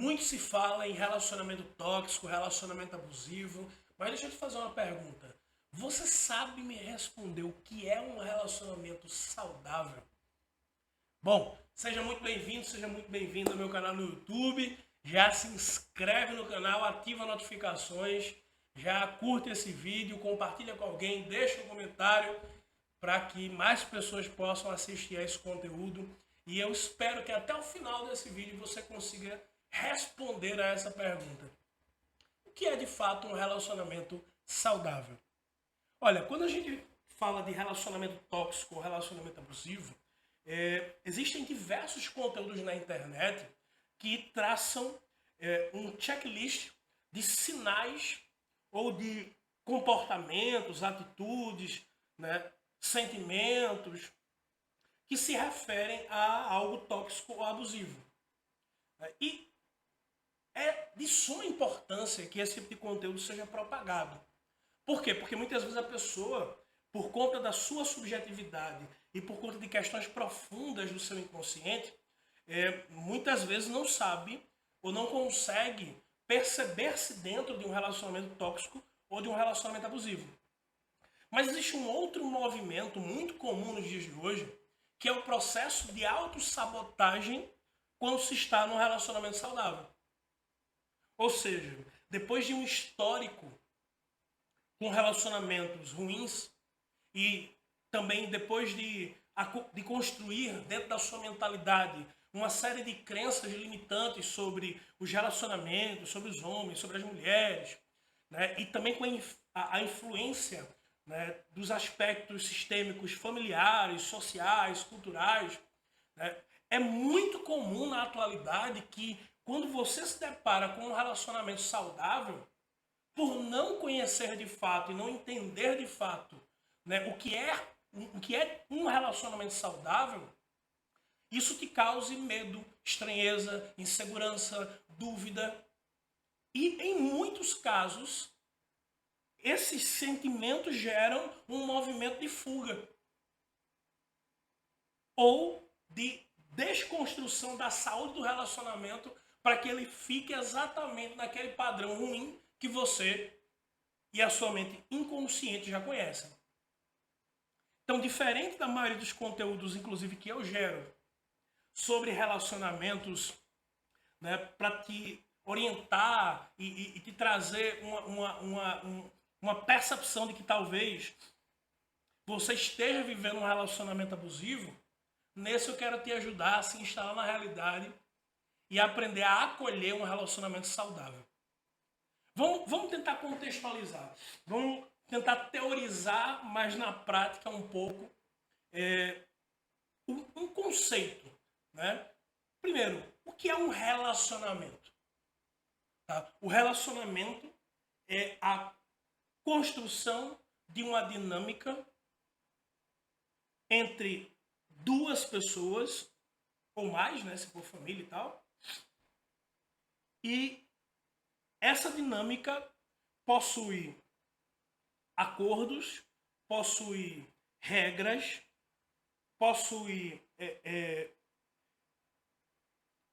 Muito se fala em relacionamento tóxico, relacionamento abusivo, mas deixa eu te fazer uma pergunta. Você sabe me responder o que é um relacionamento saudável? Bom, seja muito bem-vindo, seja muito bem-vindo ao meu canal no YouTube. Já se inscreve no canal, ativa notificações, já curte esse vídeo, compartilha com alguém, deixa um comentário para que mais pessoas possam assistir a esse conteúdo. E eu espero que até o final desse vídeo você consiga responder a essa pergunta. O que é de fato um relacionamento saudável? Olha, quando a gente fala de relacionamento tóxico ou relacionamento abusivo, existem diversos conteúdos na internet que traçam um checklist de sinais ou de comportamentos, atitudes, né, sentimentos que se referem a algo tóxico ou abusivo. E é de suma importância que esse tipo de conteúdo seja propagado. Por quê? Porque muitas vezes a pessoa, por conta da sua subjetividade e por conta de questões profundas do seu inconsciente, muitas vezes não sabe ou não consegue perceber-se dentro de um relacionamento tóxico ou de um relacionamento abusivo. Mas existe um outro movimento muito comum nos dias de hoje, que é o processo de autossabotagem quando se está num relacionamento saudável. Ou seja, depois de um histórico com relacionamentos ruins e também depois de construir dentro da sua mentalidade uma série de crenças limitantes sobre os relacionamentos, sobre os homens, sobre as mulheres, né? E também com a influência, né, dos aspectos sistêmicos familiares, sociais, culturais, né? É muito comum na atualidade que quando você se depara com um relacionamento saudável, por não conhecer de fato e não entender de fato, né, o que é um relacionamento saudável, isso te cause medo, estranheza, insegurança, dúvida. E em muitos casos, esses sentimentos geram um movimento de fuga ou de desconstrução da saúde do relacionamento para que ele fique exatamente naquele padrão ruim que você e a sua mente inconsciente já conhecem. Então, diferente da maioria dos conteúdos, inclusive, que eu gero sobre relacionamentos, né, para te orientar e te trazer uma percepção de que talvez você esteja vivendo um relacionamento abusivo, nesse eu quero te ajudar a se instalar na realidade e aprender a acolher um relacionamento saudável. Vamos tentar contextualizar. Vamos tentar teorizar, mas na prática um pouco, um conceito. Né? Primeiro, o que é um relacionamento? Tá? O relacionamento é a construção de uma dinâmica entre duas pessoas, ou mais, né, se for família e tal, e essa dinâmica possui acordos, possui regras, possui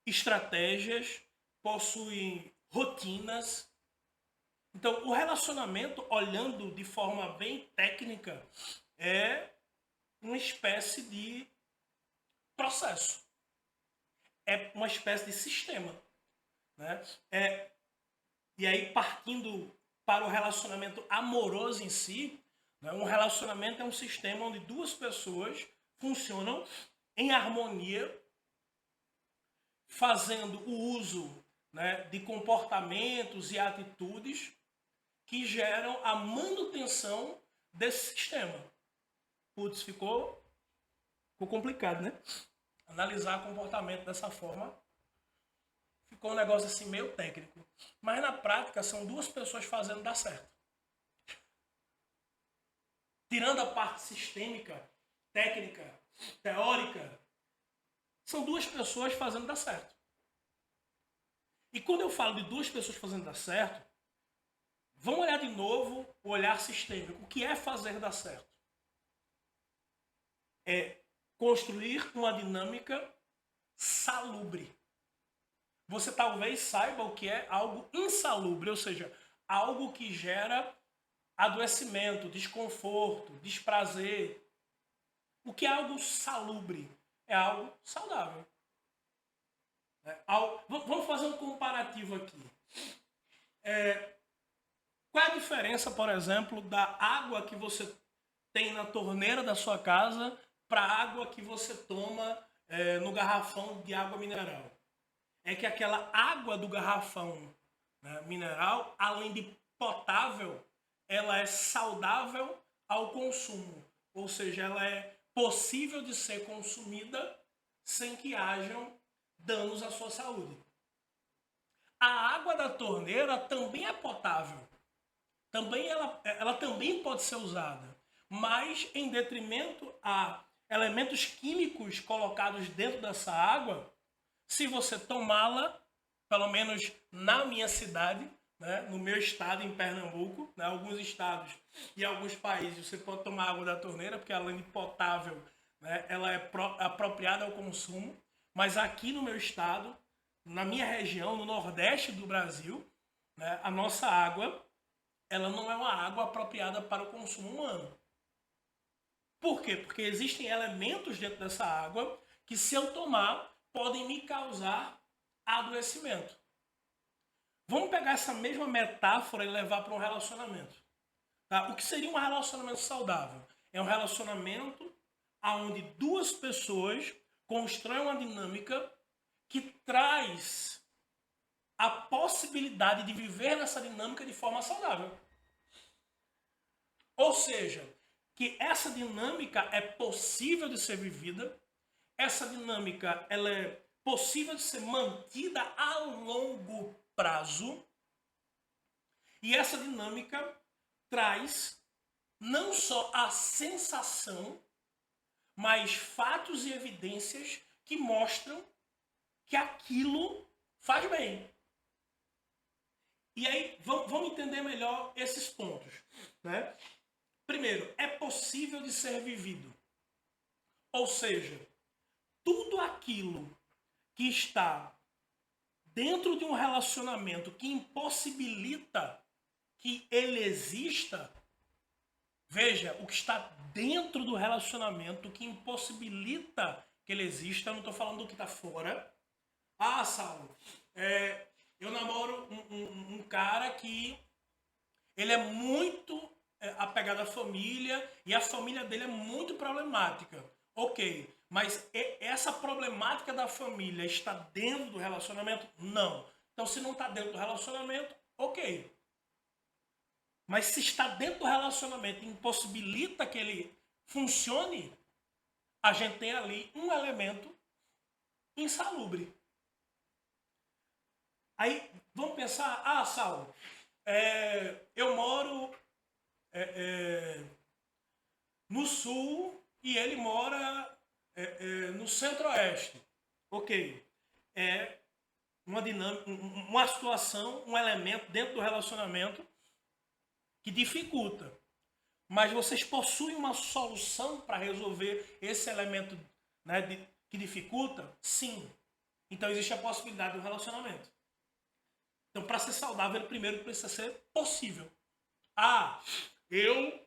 estratégias, possui rotinas. Então, o relacionamento, olhando de forma bem técnica, é uma espécie de processo. É uma espécie de sistema. Né? E aí, partindo para o relacionamento amoroso em si, né? Um relacionamento é um sistema onde duas pessoas funcionam em harmonia, fazendo o uso, né, de comportamentos e atitudes que geram a manutenção desse sistema. Putz, ficou complicado, né? Analisar comportamento dessa forma ficou um negócio assim meio técnico. Mas na prática são duas pessoas fazendo dar certo. Tirando a parte sistêmica, técnica, teórica, são duas pessoas fazendo dar certo. E quando eu falo de duas pessoas fazendo dar certo, vamos olhar de novo o olhar sistêmico. O que é fazer dar certo? É construir uma dinâmica salubre. você talvez saiba o que é algo insalubre, ou seja, algo que gera adoecimento, desconforto, desprazer. O que é algo salubre? É algo saudável. Vamos fazer um comparativo aqui. Qual é a diferença, por exemplo, da água que você tem na torneira da sua casa para a água que você toma no garrafão de água mineral? É que aquela água do garrafão, né, mineral, além de potável, ela é saudável ao consumo. Ou seja, ela é possível de ser consumida sem que hajam danos à sua saúde. A água da torneira também é potável. Ela também pode ser usada, mas em detrimento a elementos químicos colocados dentro dessa água, se você tomá-la, pelo menos na minha cidade, né, no meu estado, em Pernambuco, né, alguns estados e alguns países, você pode tomar água da torneira, porque além de potável, né, ela é apropriada ao consumo, mas aqui no meu estado, na minha região, no nordeste do Brasil, né, a nossa água, ela não é uma água apropriada para o consumo humano. Por quê? Porque existem elementos dentro dessa água que, se eu tomar, podem me causar adoecimento. Vamos pegar essa mesma metáfora e levar para um relacionamento. Tá? O que seria um relacionamento saudável? É um relacionamento onde duas pessoas constroem uma dinâmica que traz a possibilidade de viver nessa dinâmica de forma saudável. Ou seja, que essa dinâmica é possível de ser vivida, essa dinâmica ela é possível de ser mantida a longo prazo, e essa dinâmica traz não só a sensação, mas fatos e evidências que mostram que aquilo faz bem. E aí, vamos entender melhor esses pontos, né? Primeiro, é possível de ser vivido. Ou seja, tudo aquilo que está dentro de um relacionamento que impossibilita que ele exista, veja, o que está dentro do relacionamento que impossibilita que ele exista, eu não estou falando do que está fora. Ah, Saulo, eu namoro um cara que ele é muito apegado à família e a família dele é muito problemática. Ok, mas essa problemática da família está dentro do relacionamento? Não. Então, se não está dentro do relacionamento, ok. Mas se está dentro do relacionamento e impossibilita que ele funcione, a gente tem ali um elemento insalubre. Aí, vamos pensar, Saulo, eu moro no sul e ele mora no centro-oeste. Ok. É uma dinâmica, uma situação, um elemento dentro do relacionamento que dificulta. Mas vocês possuem uma solução para resolver esse elemento, né, que dificulta? Sim. Então existe a possibilidade de um relacionamento. Então, para ser saudável, ele primeiro precisa ser possível. Eu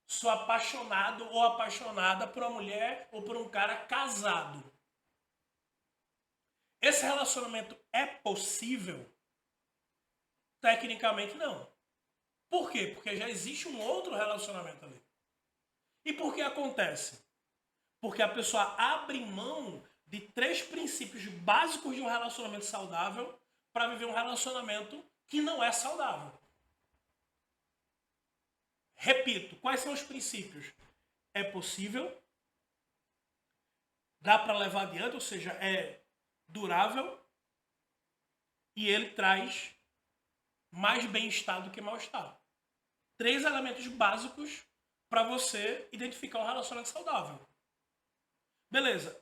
sou apaixonado ou apaixonada por uma mulher ou por um cara casado. Esse relacionamento é possível? Tecnicamente, não. Por quê? Porque já existe um outro relacionamento ali. E por que acontece? Porque a pessoa abre mão de 3 princípios básicos de um relacionamento saudável para viver um relacionamento que não é saudável. Repito, quais são os princípios? É possível, dá para levar adiante, ou seja, é durável e ele traz mais bem-estar do que mal-estar. 3 elementos básicos para você identificar um relacionamento saudável. Beleza.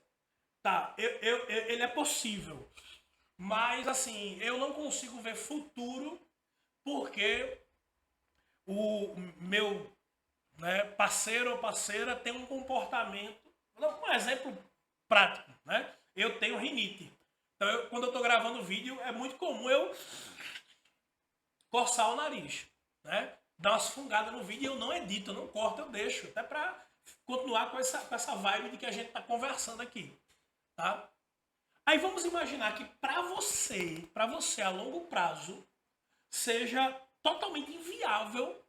Tá, ele é possível. Mas, assim, eu não consigo ver futuro porque o meu, né, parceiro ou parceira tem um comportamento. Vou dar um exemplo prático, né? Eu tenho rinite. Então, quando eu tô gravando vídeo, é muito comum eu coçar o nariz, né? Dar umas fungadas no vídeo e eu não edito, eu não corto, eu deixo. Até pra continuar com essa vibe de que a gente tá conversando aqui, tá? Aí vamos imaginar que para você a longo prazo, seja totalmente inviável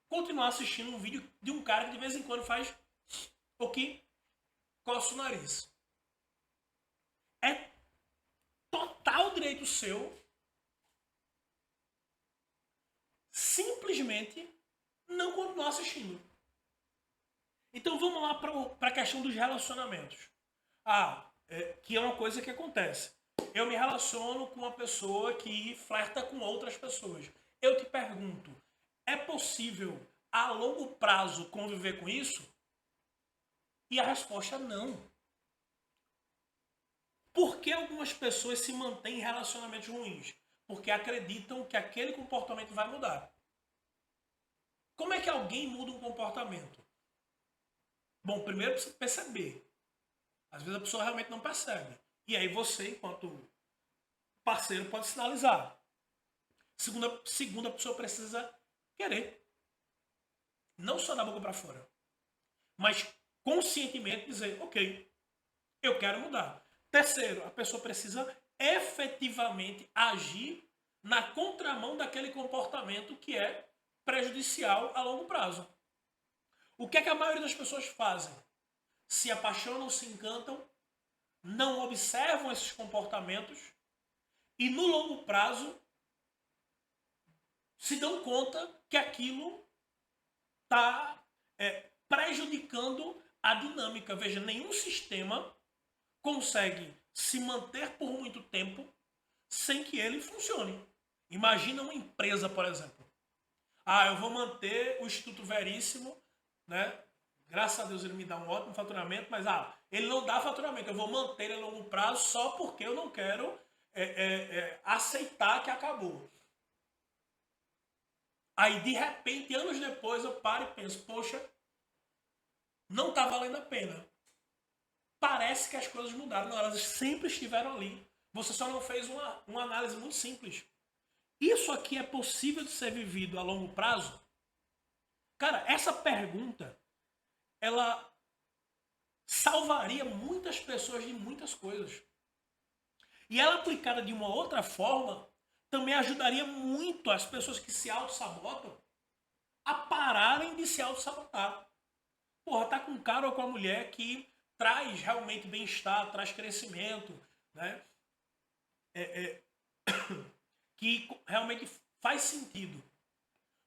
continuar assistindo um vídeo de um cara que de vez em quando faz o que coça o nariz. É total direito seu simplesmente não continuar assistindo. Então vamos lá para a questão dos relacionamentos. Que é uma coisa que acontece. Eu me relaciono com uma pessoa que flerta com outras pessoas. Eu te pergunto, é possível a longo prazo conviver com isso? E a resposta é não. Por que algumas pessoas se mantêm em relacionamentos ruins? Porque acreditam que aquele comportamento vai mudar. Como é que alguém muda um comportamento? Bom, primeiro precisa perceber. Às vezes a pessoa realmente não percebe. E aí você, enquanto parceiro, pode sinalizar. Segunda, a pessoa precisa querer. Não só da boca para fora. Mas conscientemente dizer, ok, eu quero mudar. Terceiro, a pessoa precisa efetivamente agir na contramão daquele comportamento que é prejudicial a longo prazo. O que é que a maioria das pessoas fazem? Se apaixonam, se encantam, não observam esses comportamentos e no longo prazo se dão conta que aquilo está prejudicando a dinâmica. Veja, nenhum sistema consegue se manter por muito tempo sem que ele funcione. Imagina uma empresa, por exemplo. Eu vou manter o Instituto Veríssimo, né? Graças a Deus ele me dá um ótimo faturamento, mas ele não dá faturamento. Eu vou manter ele a longo prazo só porque eu não quero aceitar que acabou. Aí, de repente, anos depois, eu paro e penso, poxa, não está valendo a pena. Parece que as coisas mudaram. Não, elas sempre estiveram ali. Você só não fez uma análise muito simples. Isso aqui é possível de ser vivido a longo prazo? Cara, essa pergunta, ela salvaria muitas pessoas de muitas coisas. E ela aplicada de uma outra forma, também ajudaria muito as pessoas que se auto-sabotam a pararem de se auto-sabotar. Porra, tá com um cara ou com uma mulher que traz realmente bem-estar, traz crescimento, né? Que realmente faz sentido.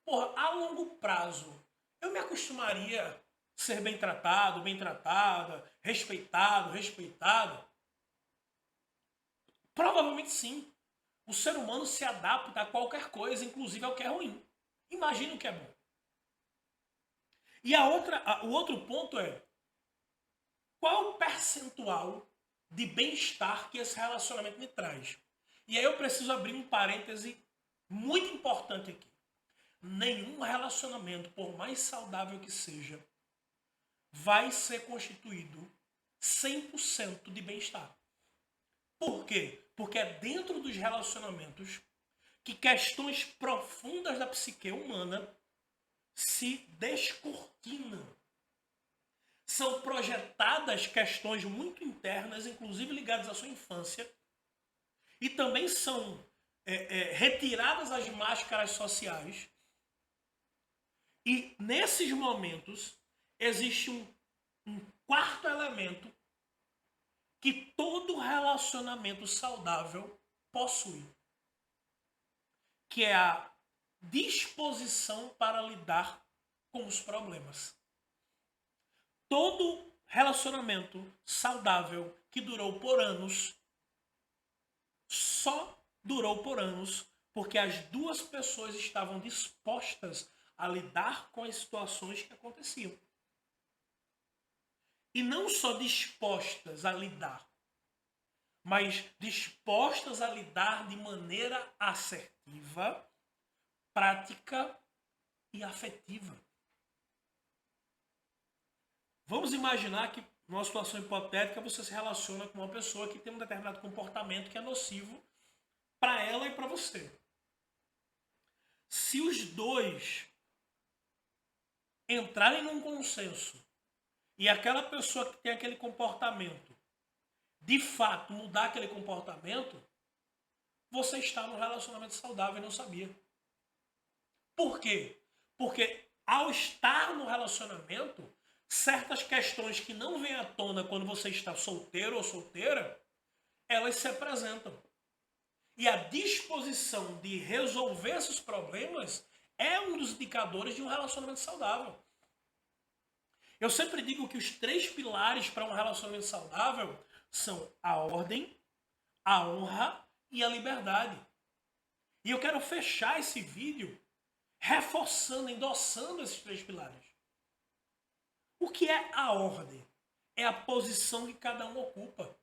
Porra, a longo prazo, eu me acostumaria a ser bem tratado, bem tratada, respeitado, respeitada? Provavelmente sim. O ser humano se adapta a qualquer coisa, inclusive ao que é ruim. Imagina o que é bom. E o outro ponto é, qual é o percentual de bem-estar que esse relacionamento me traz? E aí eu preciso abrir um parêntese muito importante aqui. Nenhum relacionamento, por mais saudável que seja, vai ser constituído 100% de bem-estar. Por quê? Porque é dentro dos relacionamentos que questões profundas da psique humana se descortinam. São projetadas questões muito internas, inclusive ligadas à sua infância, e também são retiradas as máscaras sociais. E nesses momentos existe um quarto elemento que todo relacionamento saudável possui, que é a disposição para lidar com os problemas. Todo relacionamento saudável que durou por anos só durou por anos porque as duas pessoas estavam dispostas a lidar com as situações que aconteciam. E não só dispostas a lidar, mas dispostas a lidar de maneira assertiva, prática e afetiva. Vamos imaginar que numa situação hipotética, você se relaciona com uma pessoa que tem um determinado comportamento que é nocivo para ela e para você. Se os dois entrarem num consenso e aquela pessoa que tem aquele comportamento, de fato, mudar aquele comportamento, você está num relacionamento saudável e não sabia. Por quê? Porque ao estar no relacionamento, certas questões que não vêm à tona quando você está solteiro ou solteira, elas se apresentam. E a disposição de resolver esses problemas é um dos indicadores de um relacionamento saudável. Eu sempre digo que os 3 pilares para um relacionamento saudável são a ordem, a honra e a liberdade. E eu quero fechar esse vídeo reforçando, endossando esses 3 pilares. O que é a ordem? É a posição que cada um ocupa.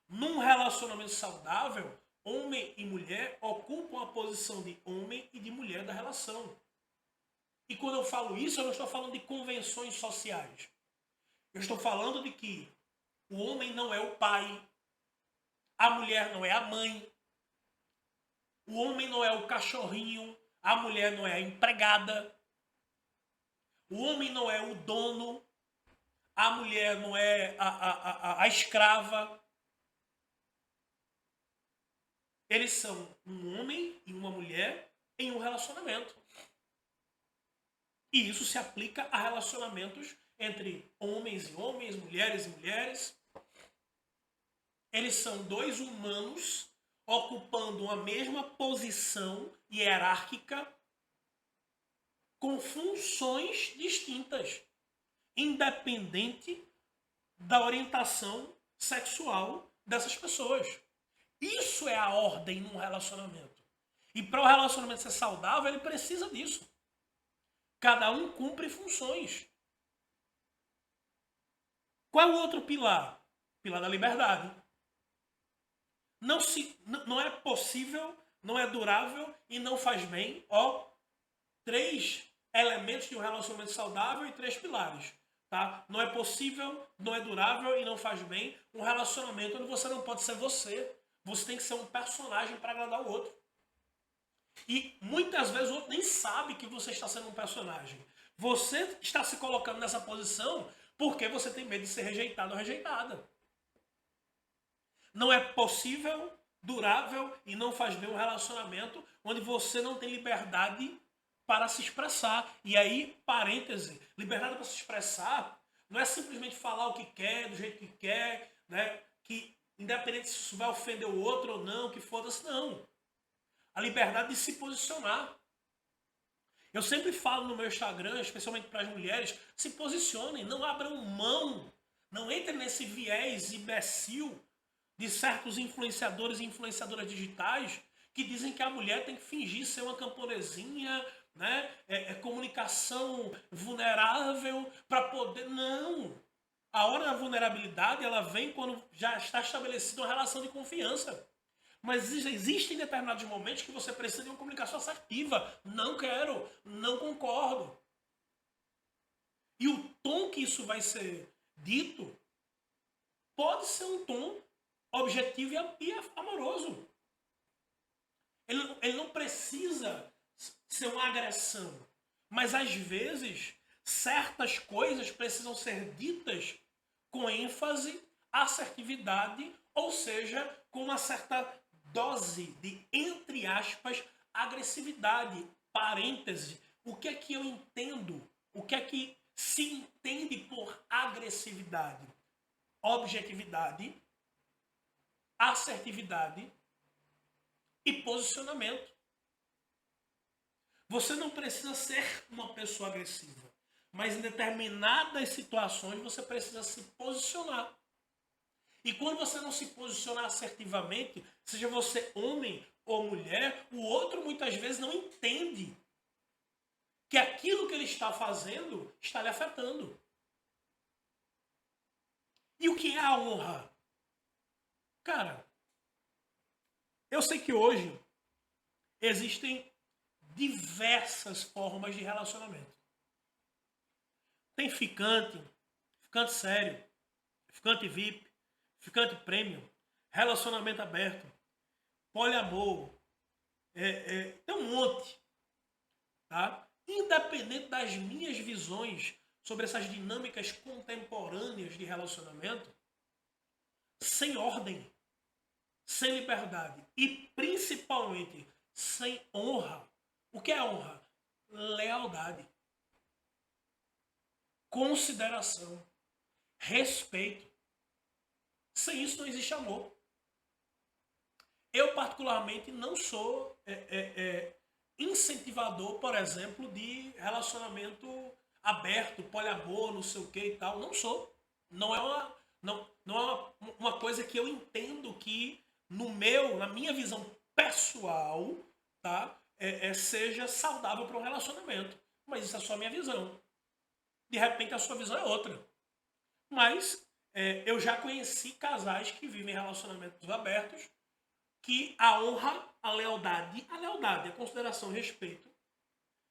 Num relacionamento saudável, homem e mulher ocupam a posição de homem e de mulher da relação. E quando eu falo isso, eu não estou falando de convenções sociais. Eu estou falando de que o homem não é o pai, a mulher não é a mãe, o homem não é o cachorrinho, a mulher não é a empregada, o homem não é o dono, a mulher não é a escrava. Eles são um homem e uma mulher em um relacionamento. E isso se aplica a relacionamentos entre homens e homens, mulheres e mulheres. Eles são 2 humanos ocupando uma mesma posição hierárquica com funções distintas, independente da orientação sexual dessas pessoas. Isso é a ordem num relacionamento. E para o relacionamento ser saudável, ele precisa disso. Cada um cumpre funções. Qual é o outro pilar? Pilar da liberdade. Não é possível, não é durável e não faz bem. 3 elementos de um relacionamento saudável e 3 pilares. Tá? Não é possível, não é durável e não faz bem um relacionamento onde você não pode ser você. Você tem que ser um personagem para agradar o outro. E muitas vezes o outro nem sabe que você está sendo um personagem. Você está se colocando nessa posição porque você tem medo de ser rejeitado ou rejeitada. Não é possível, durável e não faz bem um relacionamento onde você não tem liberdade para se expressar. E aí, parêntese, liberdade para se expressar não é simplesmente falar o que quer, do jeito que quer, né? Que independente se isso vai ofender o outro ou não, que foda-se, não. A liberdade de se posicionar. Eu sempre falo no meu Instagram, especialmente para as mulheres, se posicionem, não abram mão, não entrem nesse viés imbecil de certos influenciadores e influenciadoras digitais que dizem que a mulher tem que fingir ser uma camponesinha, né? Comunicação vulnerável para poder... Não! A hora da vulnerabilidade ela vem quando já está estabelecida uma relação de confiança. Mas existem determinados momentos que você precisa de uma comunicação assertiva. Não quero, não concordo. E o tom que isso vai ser dito pode ser um tom objetivo e amoroso. Ele não precisa ser uma agressão. Mas às vezes, certas coisas precisam ser ditas com ênfase, assertividade, ou seja, com uma certa dose de, entre aspas, agressividade. Parêntese. O que é que eu entendo? O que é que se entende por agressividade? Objetividade, assertividade e posicionamento. Você não precisa ser uma pessoa agressiva, mas em determinadas situações você precisa se posicionar. E quando você não se posicionar assertivamente, seja você homem ou mulher, o outro muitas vezes não entende que aquilo que ele está fazendo está lhe afetando. E o que é a honra? Cara, eu sei que hoje existem diversas formas de relacionamento. Tem ficante sério, ficante VIP, ficante premium, relacionamento aberto, poliamor, tem um monte, tá? Independente das minhas visões sobre essas dinâmicas contemporâneas de relacionamento, sem ordem, sem liberdade e principalmente sem honra. O que é honra? Lealdade, consideração, respeito. Sem isso não existe amor. Eu particularmente não sou incentivador, por exemplo, de relacionamento aberto, poliamor, não sei o que e tal. Não sou. Não é uma coisa que eu entendo que na minha visão pessoal, tá, seja saudável para um relacionamento. Mas isso é só a minha visão. De repente a sua visão é outra. Mas eu já conheci casais que vivem relacionamentos abertos, que a honra, a lealdade, a consideração, o respeito,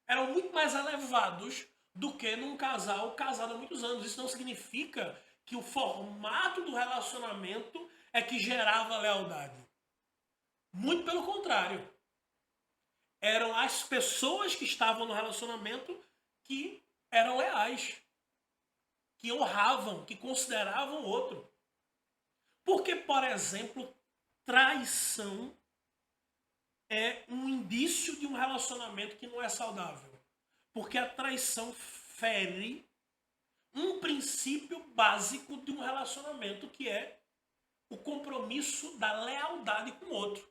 eram muito mais elevados do que num casal casado há muitos anos. Isso não significa que o formato do relacionamento é que gerava lealdade. Muito pelo contrário. Eram as pessoas que estavam no relacionamento que eram leais, que honravam, que consideravam o outro. Porque, por exemplo, traição é um indício de um relacionamento que não é saudável. Porque a traição fere um princípio básico de um relacionamento, que é o compromisso da lealdade com o outro.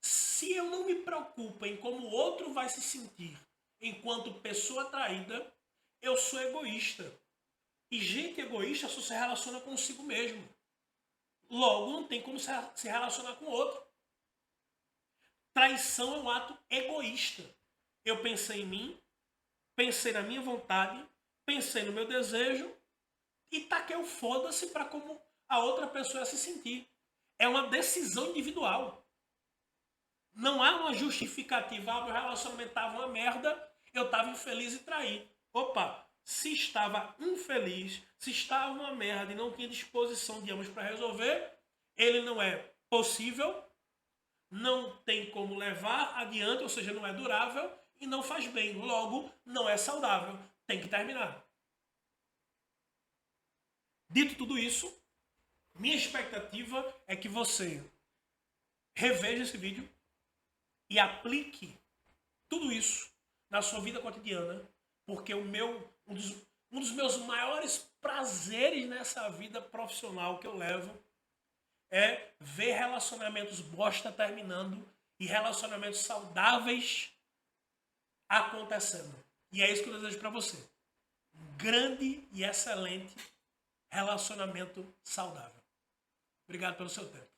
Se eu não me preocupo em como o outro vai se sentir enquanto pessoa traída, eu sou egoísta. E gente egoísta só se relaciona consigo mesmo. Logo, não tem como se relacionar com o outro. Traição é um ato egoísta. Eu pensei em mim, pensei na minha vontade, pensei no meu desejo e taquei o foda-se para como a outra pessoa ia se sentir. É uma decisão individual. Não há uma justificativa. Meu relacionamento estava uma merda, eu estava infeliz e traí. Opa, se estava infeliz, se estava uma merda e não tinha disposição de ambos para resolver, ele não é possível, não tem como levar adiante, ou seja, não é durável e não faz bem. Logo, não é saudável. Tem que terminar. Dito tudo isso, minha expectativa é que você reveja esse vídeo e aplique tudo isso na sua vida cotidiana, porque um dos meus maiores prazeres nessa vida profissional que eu levo é ver relacionamentos bosta terminando e relacionamentos saudáveis acontecendo. E é isso que eu desejo para você. Um grande e excelente relacionamento saudável. Obrigado pelo seu tempo.